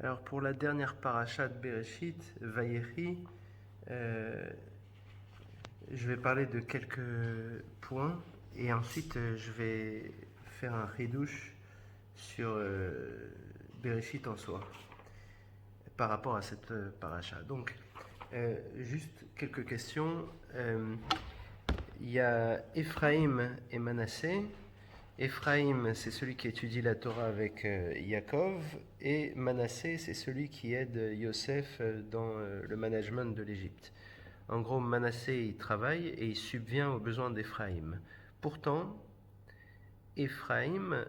Alors pour la dernière paracha de Bereshit, Vayechi, je vais parler de quelques points et ensuite je vais faire un ridouche sur Bereshit en soi par rapport à cette paracha. Donc juste quelques questions. Il y a Éphraïm et Manassé. Éphraïm, c'est celui qui étudie la Torah avec Yaakov, et Manassé, c'est celui qui aide Yosef dans le management de l'Égypte. En gros, Manassé, il travaille et il subvient aux besoins d'Éphraïm. Pourtant, Éphraïm,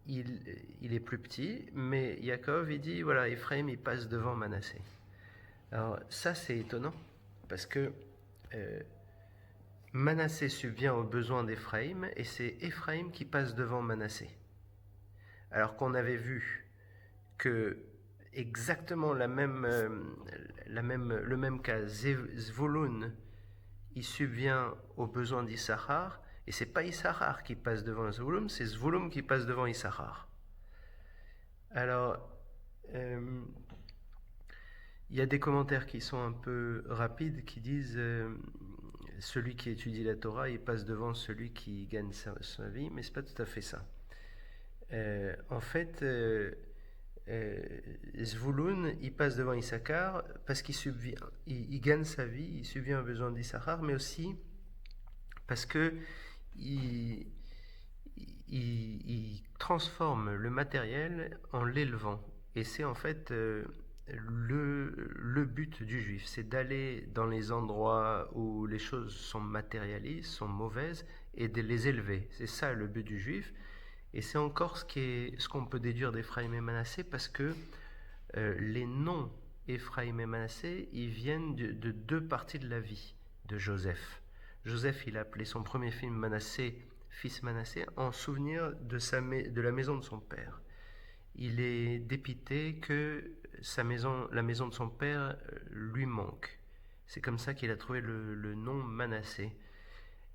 il est plus petit, mais Yaakov, il dit, voilà, Éphraïm, il passe devant Manassé. Alors ça, c'est étonnant, parce que Manassé subvient aux besoins d'Éphraïm, et c'est Éphraïm qui passe devant Manassé. Alors qu'on avait vu que exactement le même cas, Zvouloun, il subvient aux besoins d'Issachar, et c'est pas Issachar qui passe devant Zvouloun, c'est Zvouloun qui passe devant Issachar. Alors, il y a des commentaires qui sont un peu rapides, qui disent celui qui étudie la Torah, il passe devant celui qui gagne sa vie, mais c'est pas tout à fait ça. En fait, Zvouloun, il passe devant Issachar parce qu'il il gagne sa vie, il subvient aux besoins d'Issachar, mais aussi parce que il transforme le matériel en l'élevant. Et c'est en fait le but du juif, c'est d'aller dans les endroits où les choses sont matérialistes, sont mauvaises, et de les élever. C'est ça le but du juif. Et c'est encore ce qu'on peut déduire d'Éphraïm et Manassé, parce que les noms Éphraïm et Manassé, ils viennent de deux parties de la vie de Joseph. Joseph, il a appelé son premier fils Manassé, fils Manassé, en souvenir de la maison de son père. Il est dépité que la maison de son père lui manque. C'est comme ça qu'il a trouvé le nom Manassé.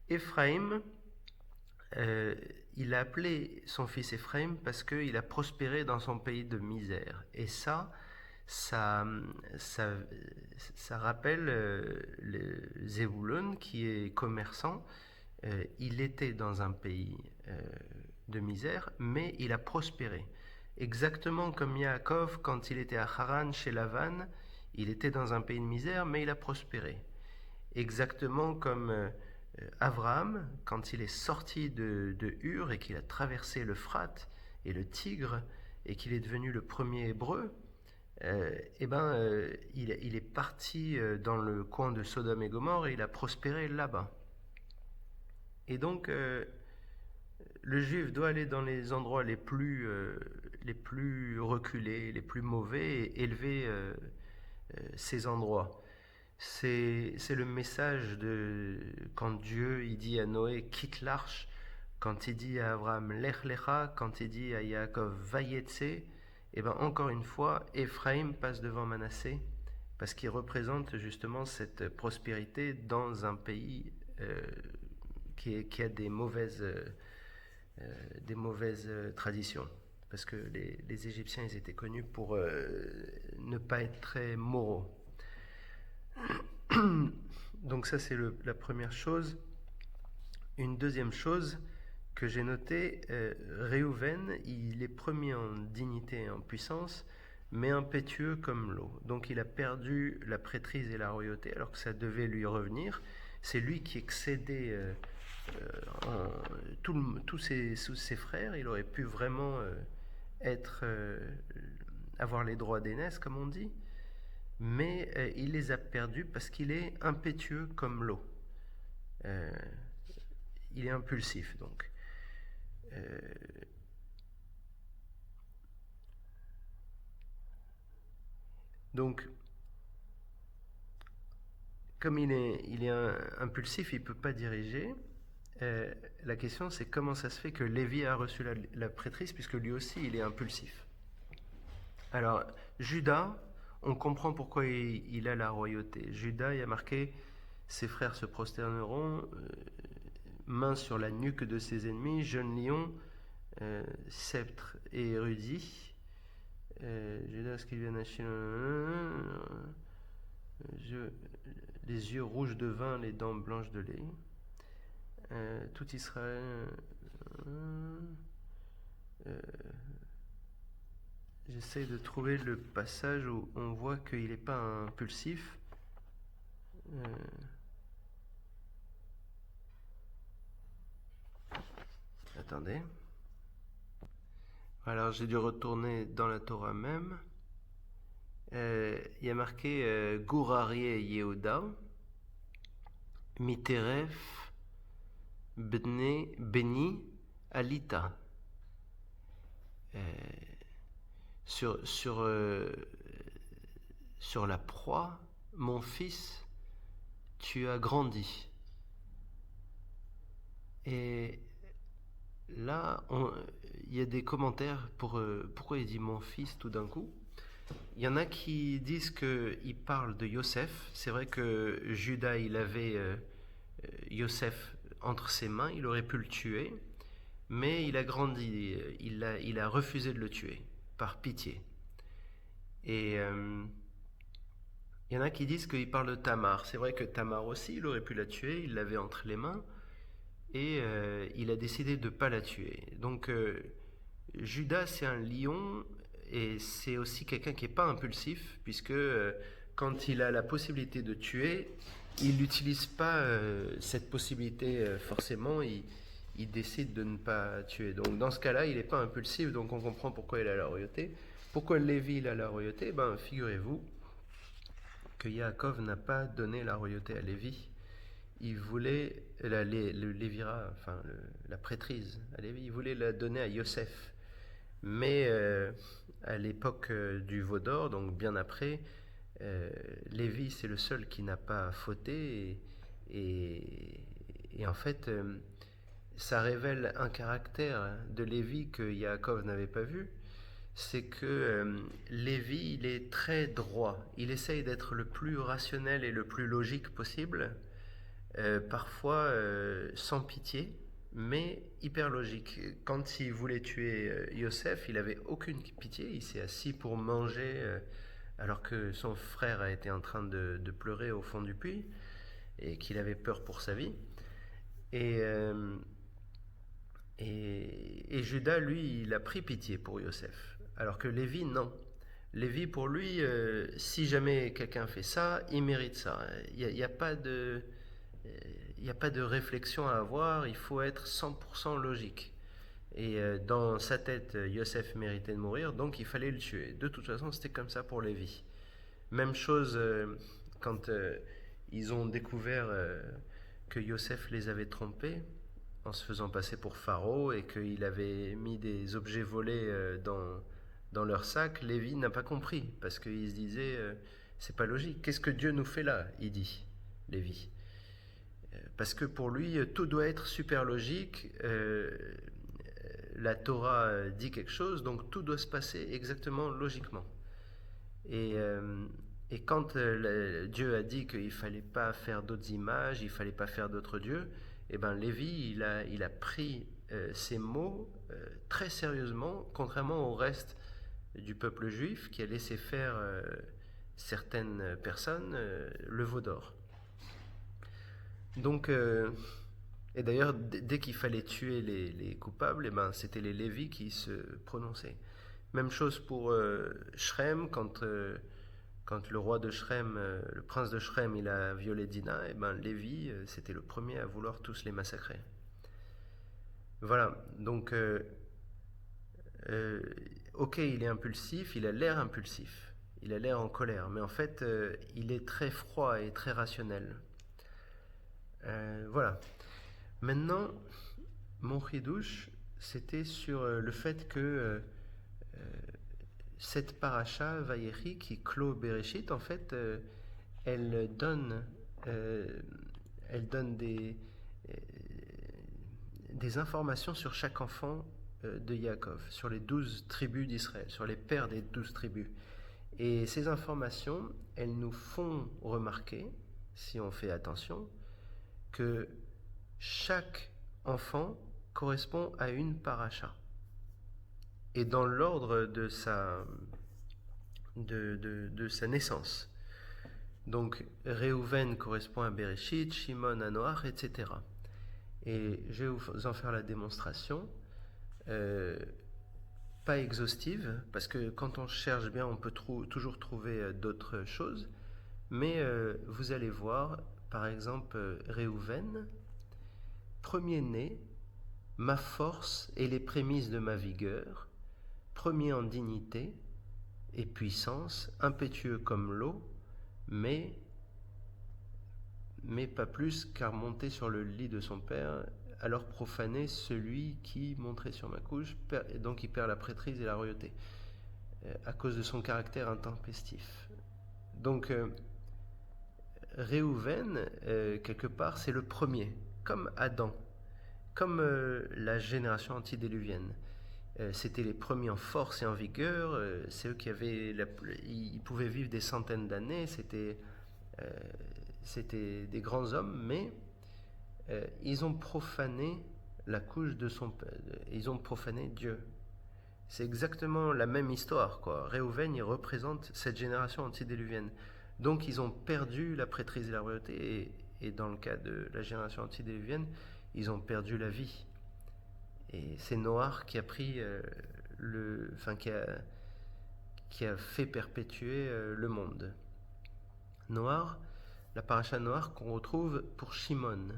Éphraïm, il a appelé son fils Éphraïm parce qu'il a prospéré dans son pays de misère. Et ça rappelle le Zébouloun, qui est commerçant. Il était dans un pays de misère, mais il a prospéré. Exactement comme Yaakov, quand il était à Haran chez Lavan, il était dans un pays de misère, mais il a prospéré. Exactement comme Abraham, quand il est sorti de Ur et qu'il a traversé l'Euphrate et le Tigre et qu'il est devenu le premier hébreu, il est parti dans le coin de Sodome et Gomorrhe et il a prospéré là-bas. Et donc, le juif doit aller dans les endroits les plus reculés, les plus mauvais, et élever ces endroits. C'est le message de quand Dieu il dit à Noé quitte l'arche, quand il dit à Abraham lech lecha, quand il dit à Yaakov vayetse. Et bien encore une fois, Éphraïm passe devant Manassé parce qu'il représente justement cette prospérité dans un pays qui a des mauvaises traditions. Parce que les Égyptiens, ils étaient connus pour ne pas être très moraux. Donc ça, c'est la première chose. Une deuxième chose que j'ai notée, Réhouven, il est premier en dignité et en puissance, mais impétueux comme l'eau. Donc il a perdu la prêtrise et la royauté, alors que ça devait lui revenir. C'est lui qui excédait tous ses frères. Il aurait pu vraiment avoir les droits d'aînesse, comme on dit, mais il les a perdus parce qu'il est impétueux comme l'eau. Il est impulsif, donc. Donc, comme il est impulsif, il ne peut pas diriger. La question, c'est comment ça se fait que Lévi a reçu la prêtrise, puisque lui aussi, il est impulsif. Alors, Judas, on comprend pourquoi il a la royauté. Judas, il y a marqué « Ses frères se prosterneront, main sur la nuque de ses ennemis, jeune lion, sceptre et érudit, Judas qui vient d'acheter les yeux rouges de vin, les dents blanches de lait. Tout Israël. J'essaie de trouver le passage où on voit qu'il n'est pas impulsif. Attendez. Alors j'ai dû retourner dans la Torah même. Il y a marqué Gur Aryeh Yehuda, Miteref Beni Alita. Sur la proie, mon fils, tu as grandi. Et là, il y a des commentaires pour pourquoi il dit mon fils tout d'un coup. Il y en a qui disent qu'il parle de Yosef. C'est vrai que Judas, il avait Yosef entre ses mains, il aurait pu le tuer, mais il a grandi, il a refusé de le tuer, par pitié. Et il y en a qui disent qu'il parle de Tamar. C'est vrai que Tamar aussi, il aurait pu la tuer, il l'avait entre les mains, et il a décidé de ne pas la tuer. Donc Judas, c'est un lion, et c'est aussi quelqu'un qui n'est pas impulsif, puisque quand il a la possibilité de tuer, il n'utilise pas cette possibilité forcément, il décide de ne pas tuer. Donc dans ce cas-là, il n'est pas impulsif, donc on comprend pourquoi il a la royauté. Pourquoi Lévi il a la royauté? Figurez-vous que Yaakov n'a pas donné la royauté à Lévi. Il voulait le lévira, enfin la prêtrise à Lévi, il voulait la donner à Yosef. Mais à l'époque du veau d'or, donc bien après, Lévi c'est le seul qui n'a pas fauté et en fait ça révèle un caractère de Lévi que Yaakov n'avait pas vu. C'est que Lévi il est très droit, il essaye d'être le plus rationnel et le plus logique possible, parfois sans pitié, mais hyper logique. Quand il voulait tuer Yosef, il avait aucune pitié, il s'est assis pour manger alors que son frère a été en train de pleurer au fond du puits et qu'il avait peur pour sa vie. Et Judas, lui, il a pris pitié pour Yosef, alors que Lévi, non. Lévi, pour lui, si jamais quelqu'un fait ça, il mérite ça. Il n'y a pas de réflexion à avoir, il faut être 100% logique. Et dans sa tête, Yosef méritait de mourir, donc il fallait le tuer. De toute façon, c'était comme ça pour Lévi. Même chose quand ils ont découvert que Yosef les avait trompés en se faisant passer pour Pharaon et qu'il avait mis des objets volés dans leur sac. Lévi n'a pas compris parce qu'il se disait c'est pas logique. Qu'est-ce que Dieu nous fait là? Il dit, Lévi. Parce que pour lui, tout doit être super logique. La Torah dit quelque chose, donc tout doit se passer exactement logiquement. Et quand Dieu a dit qu'il ne fallait pas faire d'autres images, il ne fallait pas faire d'autres dieux, et ben Lévi, il a pris ces mots très sérieusement, contrairement au reste du peuple juif qui a laissé faire certaines personnes le veau d'or. Donc, et d'ailleurs, dès qu'il fallait tuer les coupables, et ben, c'était les Lévis qui se prononçaient. Même chose pour Shrem, quand le roi de Shrem, le prince de Shrem, il a violé Dina, et ben Lévi, c'était le premier à vouloir tous les massacrer. Voilà, donc, ok, il est impulsif, il a l'air impulsif, il a l'air en colère, mais en fait, il est très froid et très rationnel. Voilà. Maintenant, mon chidouche, c'était sur le fait que cette paracha Vayechi qui clôt Bereshit, en fait, elle donne des informations sur chaque enfant de Yaakov, sur les 12 tribus d'Israël, sur les pères des 12 tribus. Et ces informations, elles nous font remarquer, si on fait attention, que chaque enfant correspond à une paracha. Et dans l'ordre de sa de sa naissance. Donc Réhouven correspond à Bereshit, Shimon à Noach, etc. Et je vais vous en faire la démonstration, pas exhaustive, parce que quand on cherche bien, on peut toujours trouver d'autres choses, mais vous allez voir, par exemple, Réhouven, premier-né, ma force et les prémices de ma vigueur, premier en dignité et puissance, impétueux comme l'eau, mais pas plus, car monté sur le lit de son père, alors profané celui qui, montré sur ma couche, et donc il perd la prêtrise et la royauté, à cause de son caractère intempestif. Donc Réhouven, quelque part, c'est le premier, comme Adam, comme la génération antédiluvienne. C'était les premiers en force et en vigueur, c'est eux qui avaient ils pouvaient vivre des centaines d'années, c'était des grands hommes, mais ils ont profané la couche de son père, ils ont profané Dieu. C'est exactement la même histoire, quoi. Réhouven, il représente cette génération antédiluvienne. Donc ils ont perdu la prêtrise et la royauté, et dans le cas de la génération antédiluvienne, ils ont perdu la vie. Et c'est Noach qui a pris qui a fait perpétuer le monde. Noach, la paracha Noach qu'on retrouve pour Shimon.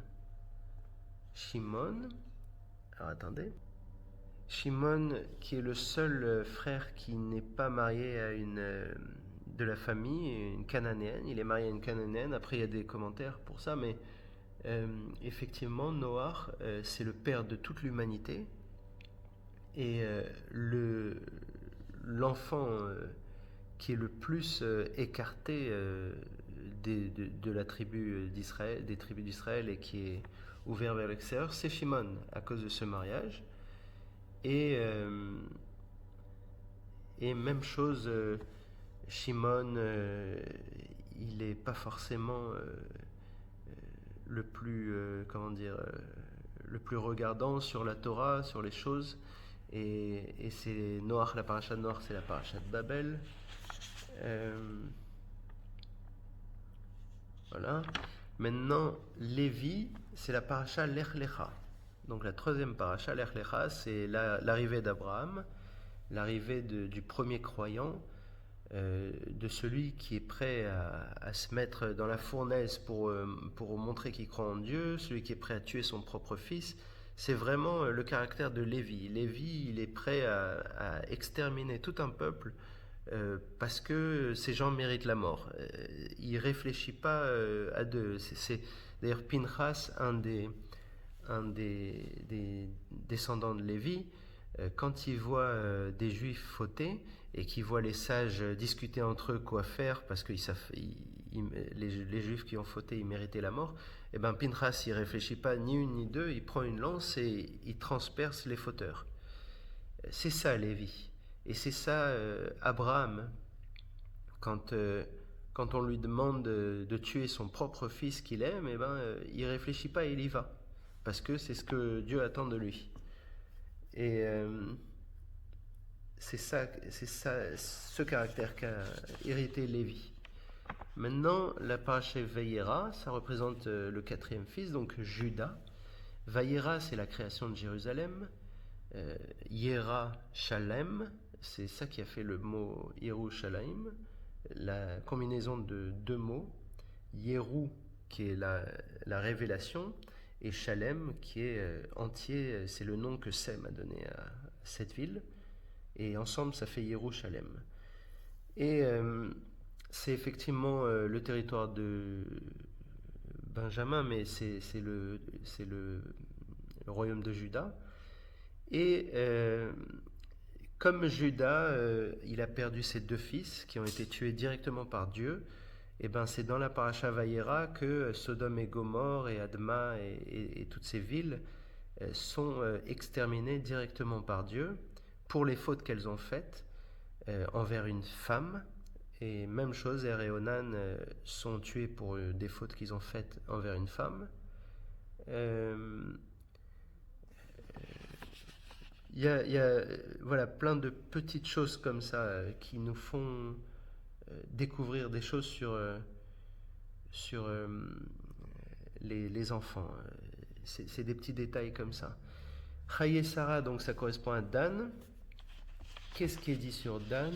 Shimon, alors attendez. Shimon, qui est le seul frère qui n'est pas marié à une de la famille, une cananéenne. Il est marié à une cananéenne. Après, il y a des commentaires pour ça, mais effectivement, Noach, c'est le père de toute l'humanité. Et l'enfant qui est le plus écarté de la tribu d'Israël, des tribus d'Israël, et qui est ouvert vers l'extérieur, c'est Shimon, à cause de ce mariage. Et même chose, Shimon, il n'est pas forcément le plus, le plus regardant sur la Torah, sur les choses. Et c'est Noach, la paracha de Noach, c'est la paracha de Babel. Voilà. Maintenant, Lévi, c'est la paracha Lech Lecha. Donc la troisième paracha, Lech Lecha, c'est l'arrivée d'Abraham, l'arrivée du premier croyant, de celui qui est prêt à se mettre dans la fournaise pour montrer qu'il croit en Dieu, celui qui est prêt à tuer son propre fils. C'est vraiment le caractère de Lévi. Lévi, il est prêt à exterminer tout un peuple parce que ces gens méritent la mort. Il réfléchit pas à deux. C'est d'ailleurs Pinchas, un des descendants de Lévi, quand il voit des juifs fauter et qu'il voit les sages discuter entre eux quoi faire parce que les juifs qui ont fauté, ils méritaient la mort, et ben Pinchas, il réfléchit pas ni une ni deux, il prend une lance et il transperce les fauteurs. C'est ça Lévi. Et c'est ça Abraham. Quand, quand on lui demande de tuer son propre fils qu'il aime, et ben, il réfléchit pas, il y va. Parce que c'est ce que Dieu attend de lui. Et c'est ça, ce caractère qu'a hérité Lévi. Maintenant, la paracha Vayera, ça représente le quatrième fils, donc Judas. Vayera, c'est la création de Jérusalem. Yera, Shalem, c'est ça qui a fait le mot Yerushalayim, la combinaison de deux mots. Yeru, qui est la révélation, et Shalem, qui est entier, c'est le nom que Sem a donné à cette ville. Et ensemble, ça fait Yerushalem. Et c'est effectivement le territoire de Benjamin, mais c'est le royaume de Juda. Et comme Juda, il a perdu ses deux fils qui ont été tués directement par Dieu, et ben c'est dans la paracha Vayera que Sodome et Gomorrhe et Adma et toutes ces villes sont exterminées directement par Dieu pour les fautes qu'elles ont faites envers une femme. Et même chose, Er et Onan sont tués pour des fautes qu'ils ont faites envers une femme. Il y a voilà, plein de petites choses comme ça qui nous font découvrir des choses sur les enfants. C'est des petits détails comme ça. Chaye Sarah, donc ça correspond à Dan. Qu'est-ce qui est dit sur Dan?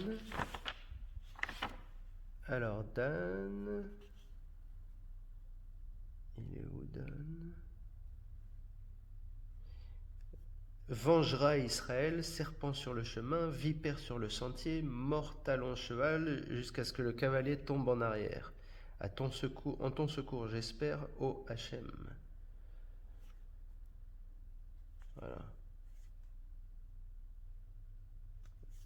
Alors Dan, il est où Dan? Vengera Israël, serpent sur le chemin, vipère sur le sentier, mort talon cheval, jusqu'à ce que le cavalier tombe en arrière. En ton secours, j'espère, ô Hachem. Voilà.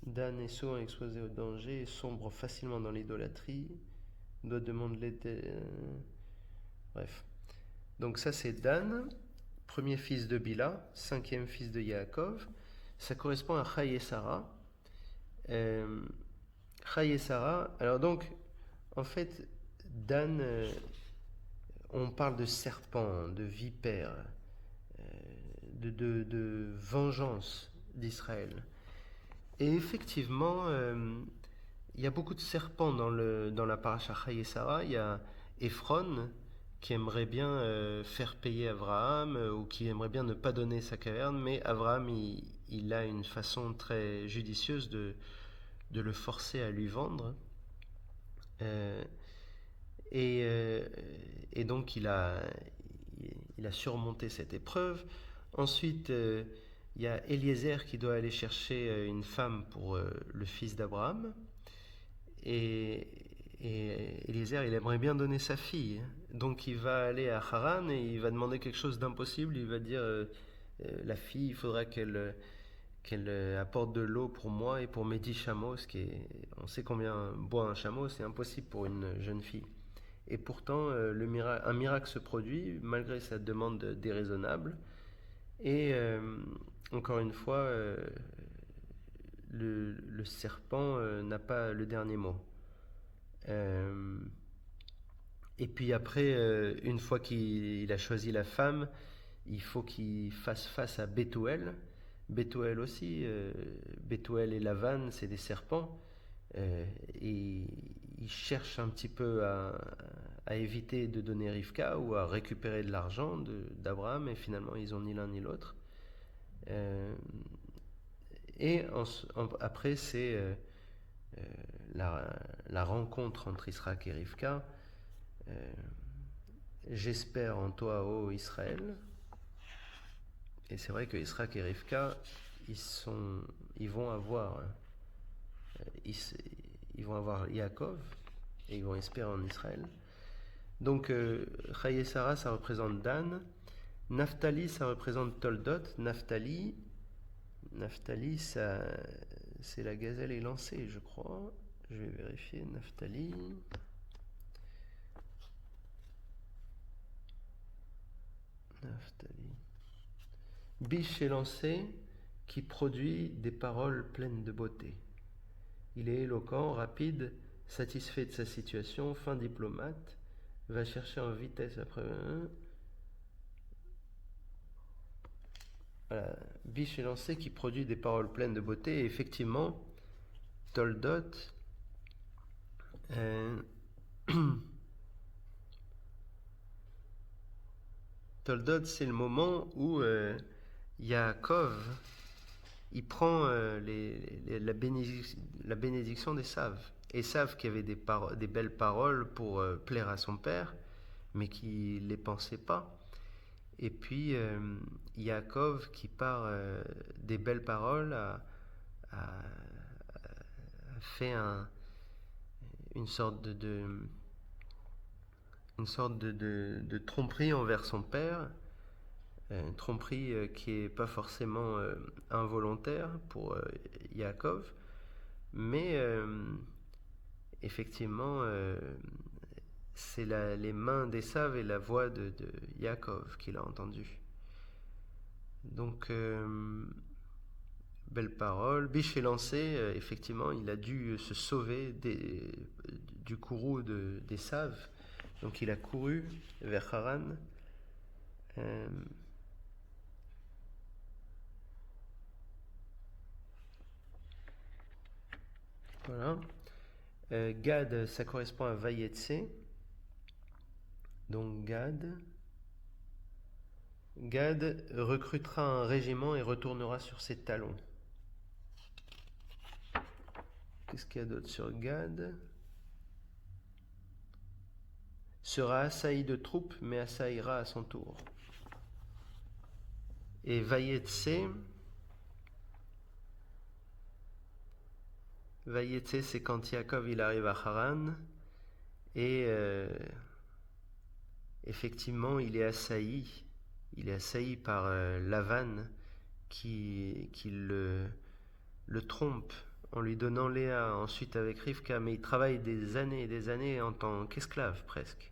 Dan est souvent exposé au danger et sombre facilement dans l'idolâtrie. Doit demander bref. Donc ça c'est Dan, premier fils de Bila, cinquième fils de Yaakov. Ça correspond à Chaye Sarah. Chaye Sarah. Alors donc, en fait, Dan, on parle de serpent, de vipère, de vengeance d'Israël. Et effectivement, il y a beaucoup de serpents dans la paracha Chaye Sarah. Il y a Ephron qui aimerait bien faire payer Abraham ou qui aimerait bien ne pas donner sa caverne, mais Abraham, il a une façon très judicieuse de le forcer à lui vendre. Euh, et donc il a surmonté cette épreuve. Ensuite, il y a Eliezer qui doit aller chercher une femme pour le fils d'Abraham. Et Eliezer, il aimerait bien donner sa fille. Donc il va aller à Haran et il va demander quelque chose d'impossible. Il va dire la fille, il faudra qu'elle apporte de l'eau pour moi et pour mes 10 chameaux. On sait combien boit un chameau, c'est impossible pour une jeune fille. Et pourtant, un miracle se produit malgré sa demande déraisonnable. Et encore une fois, le serpent n'a pas le dernier mot. Et puis après, une fois qu'il a choisi la femme, il faut qu'il fasse face à Bethuel. Bethuel aussi, Bethuel et Lavan, c'est des serpents. Et il cherche un petit peu à éviter de donner Rivka ou à récupérer de l'argent d'Abraham, et finalement ils ont ni l'un ni l'autre. Et après c'est la rencontre entre Israël et Rivka. J'espère en toi, ô Israël. Et c'est vrai que Israël et Rivka, ils vont avoir Yaakov et ils vont espérer en Israël. Donc Chaye Sarah, ça représente Dan. Naphtali, ça représente Toldot. Naphtali, c'est la gazelle élancée, je crois. Je vais vérifier. Naphtali. Biche élancé qui produit des paroles pleines de beauté. Il est éloquent, rapide, satisfait de sa situation, fin diplomate, va chercher en vitesse après. Voilà, biche élancé qui produit des paroles pleines de beauté. Et effectivement, Toldot. Toldot, c'est le moment où Yaakov, il prend la bénédiction d'Esav. Esav qui avait des belles paroles pour plaire à son père, mais qui ne les pensait pas. Et puis Yaakov qui part des belles paroles a fait une sorte de tromperie envers son père, une tromperie qui n'est pas forcément involontaire pour Yaakov, mais effectivement c'est les mains d'Esav et la voix de Yaakov qu'il a entendu. Donc belle parole. Biche est lancé, effectivement il a dû se sauver du courroux d'Esav. Donc il a couru vers Haran. Voilà. Gad, ça correspond à Vayetse. Donc Gad recrutera un régiment et retournera sur ses talons. Qu'est-ce qu'il y a d'autre sur Gad? Sera assailli de troupes, mais assaillira à son tour. Et Vayetse, c'est quand Yaakov il arrive à Haran et effectivement il est assailli. Il est assailli par Lavan qui le trompe en lui donnant Léa ensuite avec Rivka, mais il travaille des années et des années en tant qu'esclave presque.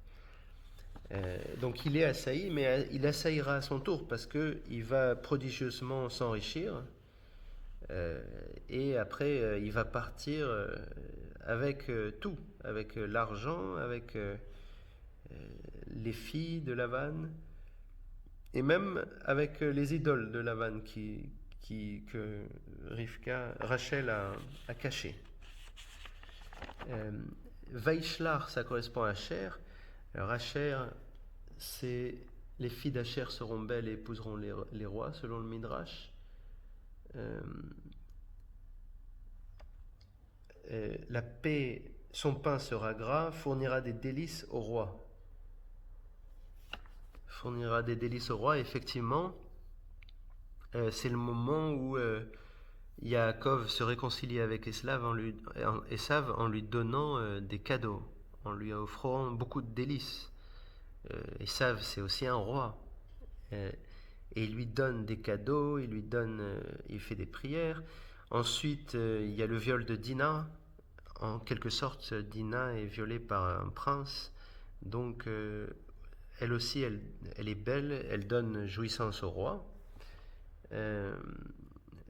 Donc il est assailli, mais il assaillira à son tour parce qu'il va prodigieusement s'enrichir. Et après, il va partir avec tout, avec l'argent, avec les filles de Lavan, et même avec les idoles de Lavan que Rachel a cachées. Vaishlar, ça correspond à Asher. Alors Asher, c'est les filles d'Asher seront belles et épouseront les rois, selon le Midrash. La paix, son pain sera gras, fournira des délices au roi. Fournira des délices au roi, effectivement. C'est le moment où Yaakov se réconcilie avec Esav en lui donnant des cadeaux, en lui offrant beaucoup de délices. Esav, c'est aussi un roi. Et il lui donne des cadeaux, il fait des prières. Ensuite, il y a le viol de Dinah. En quelque sorte, Dinah est violée par un prince. Donc, elle aussi, elle est belle, elle donne jouissance au roi.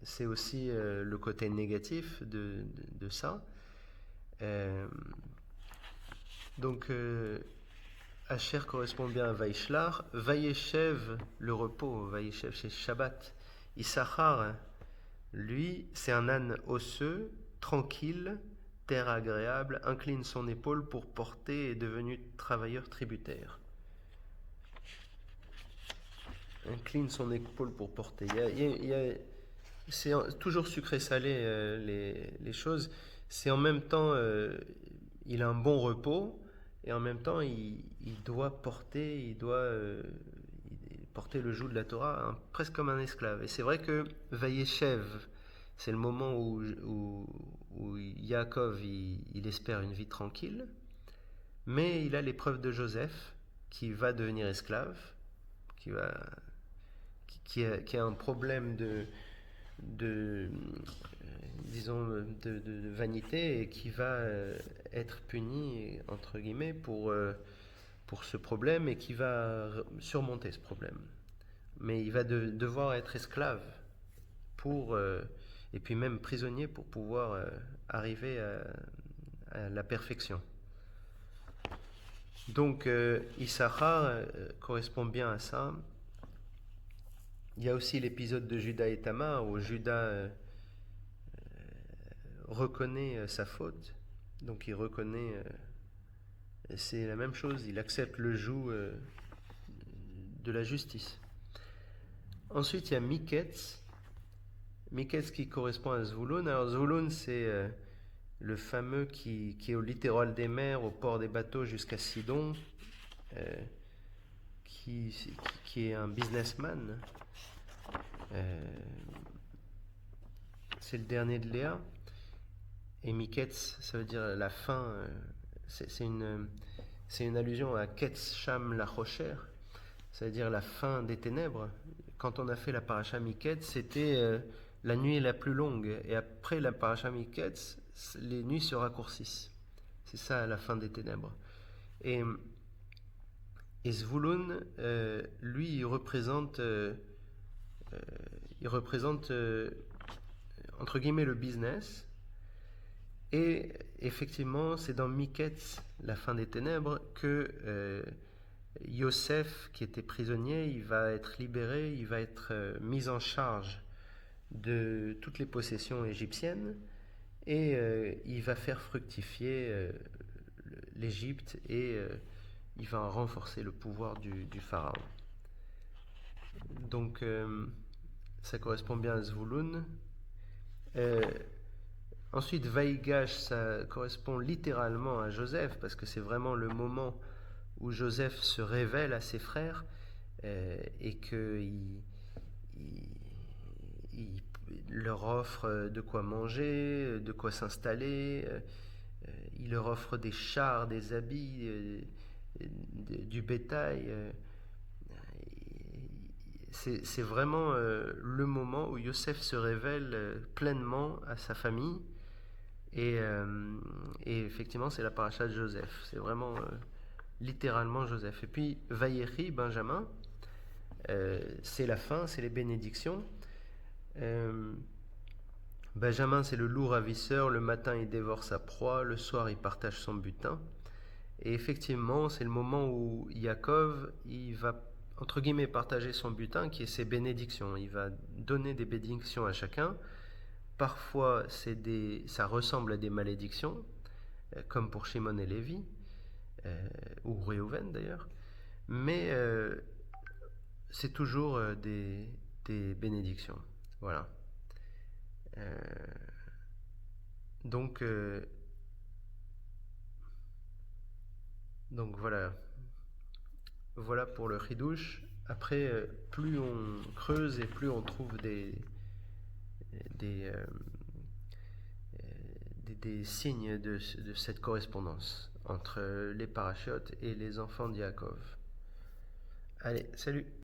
C'est aussi le côté négatif de ça. Donc, Asher correspond bien à Vaishlar. Vayeshev, le repos. Vayeshev, c'est Shabbat. Issachar, lui, c'est un âne osseux, tranquille, terre agréable, incline son épaule pour porter et est devenu travailleur tributaire. Incline son épaule pour porter. C'est toujours sucré-salé les choses. C'est en même temps, il a un bon repos et en même temps, il doit porter le joug de la Torah presque comme un esclave. Et c'est vrai que Vayeshev, c'est le moment où Yaakov il espère une vie tranquille, mais il a l'épreuve de Joseph qui va devenir esclave, qui a un problème disons de vanité et qui va être puni entre guillemets pour ce problème et qui va surmonter ce problème. Mais il va devoir être esclave et puis même prisonnier pour pouvoir arriver à la perfection. Donc Issachar correspond bien à ça. Il y a aussi l'épisode de Judas et Tamar où Judas reconnaît sa faute. Donc il reconnaît, c'est la même chose, il accepte le joug de la justice. Ensuite il y a Miketz. Miketz qui correspond à Zvouloun. Alors Zvouloun c'est le fameux qui est au littoral des mers, au port des bateaux jusqu'à Sidon, qui est un businessman. C'est le dernier de Léa. Et Miketz, ça veut dire la fin. C'est une allusion à Ketz Sham la Rocher, ça veut dire la fin des ténèbres. Quand on a fait la paracha Miketz, c'était la nuit la plus longue. Et après la paracha Miketz, les nuits se raccourcissent. C'est ça la fin des ténèbres. Et Zvouloun, lui, il représente entre guillemets le business. Et effectivement, c'est dans Miketz, la fin des ténèbres, que Yosef, qui était prisonnier, il va être libéré, il va être mis en charge de toutes les possessions égyptiennes et il va faire fructifier l'Égypte et il va renforcer le pouvoir du pharaon. Donc ça correspond bien à Zvouloun. Euh, Ensuite, Vaïgash, ça correspond littéralement à Joseph, parce que c'est vraiment le moment où Joseph se révèle à ses frères et qu'il il leur offre de quoi manger, de quoi s'installer, il leur offre des chars, des habits, du bétail. C'est vraiment le moment où Yosef se révèle pleinement à sa famille. Et effectivement, c'est la paracha de Joseph. C'est vraiment littéralement Joseph. Et puis, Vaïeri, Benjamin, c'est la fin, c'est les bénédictions. Euh, Benjamin, c'est le loup ravisseur. Le matin, il dévore sa proie. Le soir, il partage son butin. Et effectivement, c'est le moment où Yaakov, il va, entre guillemets, partager son butin, qui est ses bénédictions. Il va donner des bénédictions à chacun. Parfois, ça ressemble à des malédictions, comme pour Shimon et Lévi, ou Réhouven d'ailleurs. Mais c'est toujours des bénédictions. Voilà. Euh, donc, euh, donc voilà. Voilà pour le chidouche. Après, plus on creuse et plus on trouve des, euh, des signes de cette correspondance entre les parachutes et les enfants d'Yaakov. Allez, salut!